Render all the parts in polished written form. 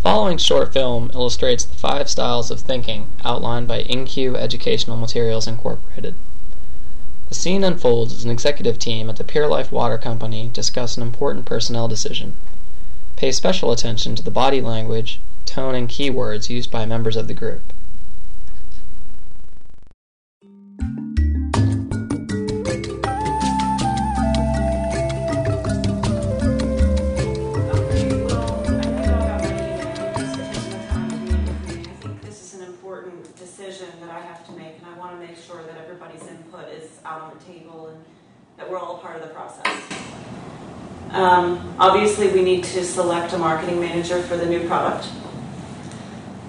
Following short film illustrates the 5 styles of thinking outlined by InQ Educational Materials Incorporated. The scene unfolds as an executive team at the Pure Life Water Company discuss an important personnel decision. Pay special attention to the body language, tone, and keywords used by members of the group. Decision that I have to make, and I want to make sure that everybody's input is out on the table and that we're all part of the process. Obviously, we need to select a marketing manager for the new product,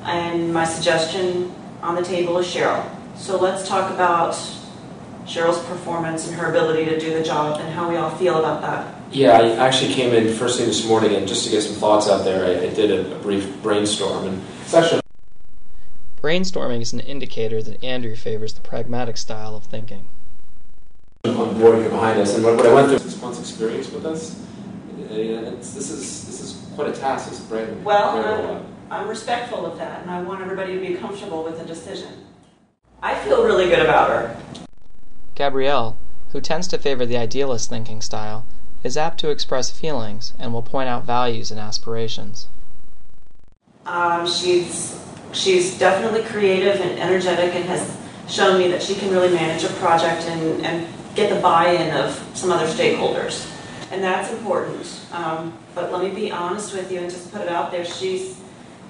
and my suggestion on the table is Cheryl. So let's talk about Cheryl's performance and her ability to do the job and how we all feel about that. Yeah, I actually came in first thing this morning, and just to get some thoughts out there, I did a brief brainstorm, and it's actually Brainstorming is an indicator that Andrew favors the pragmatic style of thinking. on board here behind us, and what I went through 6 months experience with us, this is quite a task. It's brand Well, I'm respectful of that, and I want everybody to be comfortable with the decision. I feel really good about her. Gabrielle, who tends to favor the idealist thinking style, is apt to express feelings and will point out values and aspirations. She's definitely creative and energetic and has shown me that she can really manage a project and get the buy-in of some other stakeholders. And that's important. But let me be honest with you and just put it out there. She's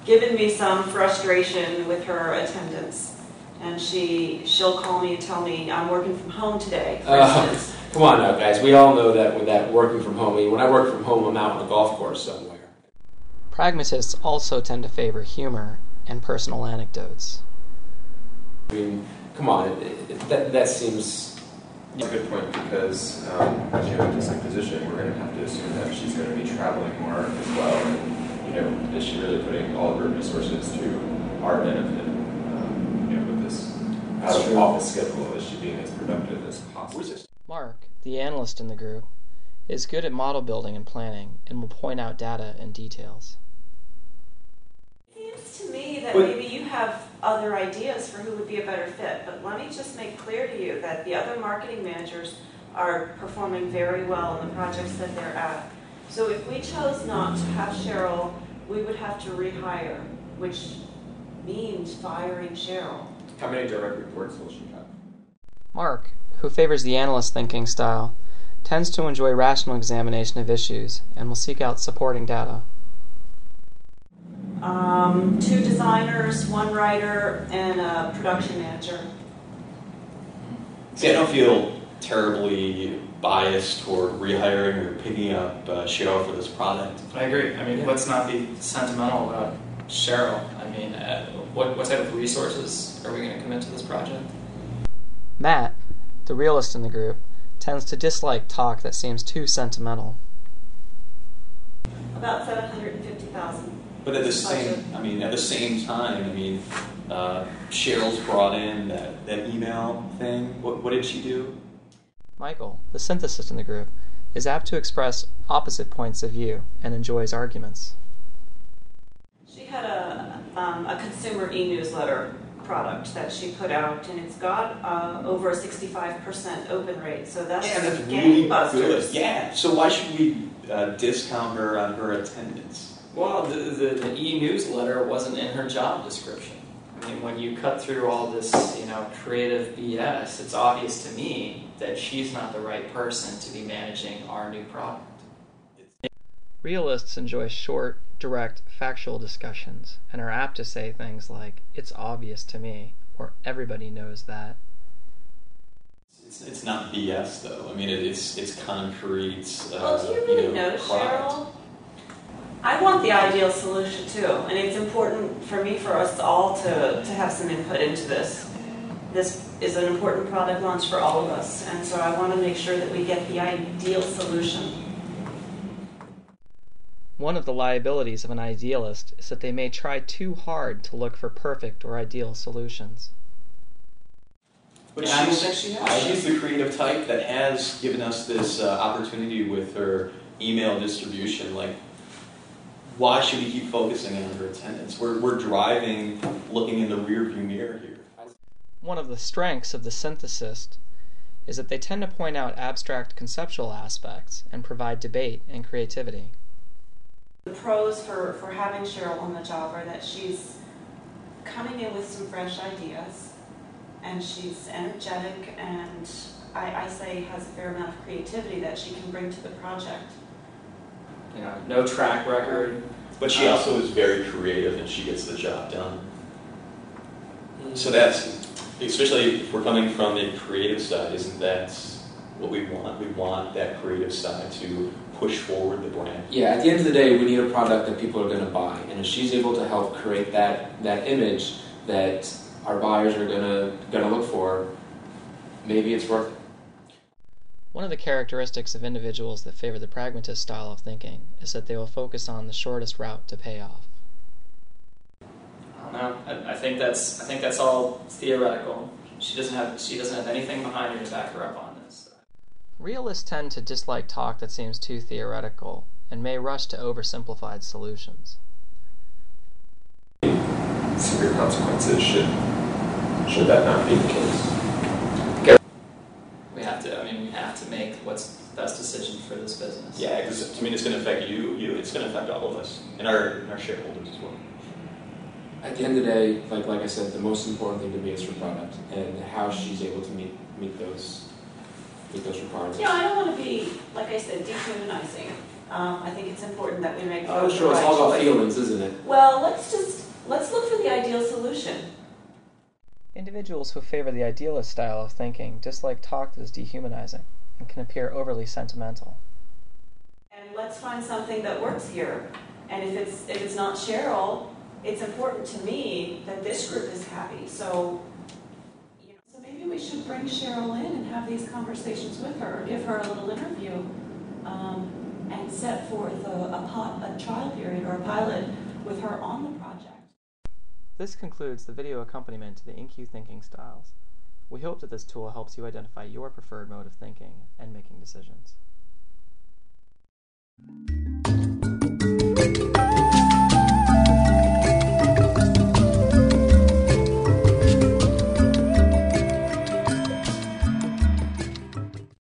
given me some frustration with her attendance. And she'll call me and tell me I'm working from home today, for instance. Come on now, guys. We all know that with that working from home, when I work from home, I'm out on a golf course somewhere. Pragmatists also tend to favor humor and personal anecdotes. I mean, come on, that seems... It's a good point because, in this position, we're going to have to assume that she's going to be traveling more as well. And, is she really putting all of her resources to our benefit, with this out-of-office schedule? Is she being as productive as possible? Mark, the analyst in the group, is good at model building and planning and will point out data and details. It seems to me that maybe you have other ideas for who would be a better fit, but let me just make clear to you that the other marketing managers are performing very well in the projects that they're at. So if we chose not to have Cheryl, we would have to rehire, which means firing Cheryl. How many direct reports will she have? Mark, who favors the analyst thinking style, tends to enjoy rational examination of issues and will seek out supporting data. 2 designers, 1 writer, and a production manager. See, I don't feel terribly biased toward rehiring or picking up Cheryl for this product. I agree. I mean, let's not be sentimental about Cheryl. I mean, what type of resources are we going to commit to this project? Matt, the realist in the group, tends to dislike talk that seems too sentimental. About $750,000. But at the same time, Cheryl's brought in that email thing. What did she do? Michael, the synthesist in the group, is apt to express opposite points of view and enjoys arguments. She had a consumer e-newsletter product that she put out, and it's got over a 65% open rate, so that's really gangbusters. good. Yeah, so why should we discount her on her attendance? Well, the e-newsletter wasn't in her job description. I mean, when you cut through all this, creative BS, it's obvious to me that she's not the right person to be managing our new product. Realists enjoy short, direct, factual discussions and are apt to say things like, "It's obvious to me," or "Everybody knows that." It's not BS though. I mean, it's concrete. Well, do you really know, Cheryl? I want the ideal solution too, and it's important for us all to have some input into this. This is an important product launch for all of us, and so I want to make sure that we get the ideal solution. One of the liabilities of an idealist is that they may try too hard to look for perfect or ideal solutions. But she's the creative type that has given us this opportunity with her email distribution. why should we keep focusing on her attendance? We're driving, looking in the rearview mirror here. One of the strengths of the synthesist is that they tend to point out abstract conceptual aspects and provide debate and creativity. The pros for having Cheryl on the job are that she's coming in with some fresh ideas, and she's energetic, and I say has a fair amount of creativity that she can bring to the project. You know, no track record. But she also is very creative and she gets the job done. So that's, especially if we're coming from a creative side, isn't that what we want? We want that creative side to push forward the brand. Yeah, at the end of the day, we need a product that people are going to buy. And if she's able to help create that image that our buyers are gonna look for, maybe it's worth it. One of the characteristics of individuals that favor the pragmatist style of thinking is that they will focus on the shortest route to payoff. I don't know. I think that's all theoretical. She doesn't have anything behind her to back her up on this. Realists tend to dislike talk that seems too theoretical and may rush to oversimplified solutions. Severe consequences should that not be the case. We have to make what's the best decision for this business. Yeah, because I mean, it's going to affect you. It's going to affect all of us and our shareholders as well. At the end of the day, like I said, the most important thing to me is her product and how she's able to meet those requirements. Yeah, I don't want to be, like I said, dehumanizing. I think it's important that we make Oh, the sure, right it's all about choice. feelings, isn't it? Well, let's look for the ideal solution. Individuals who favor the idealist style of thinking dislike talk that is dehumanizing and can appear overly sentimental. And let's find something that works here. And if it's not Cheryl, it's important to me that this group is happy. So maybe we should bring Cheryl in and have these conversations with her, give her a little interview, and set forth a trial period or a pilot with her on the project. This concludes the video accompaniment to the InQ Thinking Styles. We hope that this tool helps you identify your preferred mode of thinking and making decisions.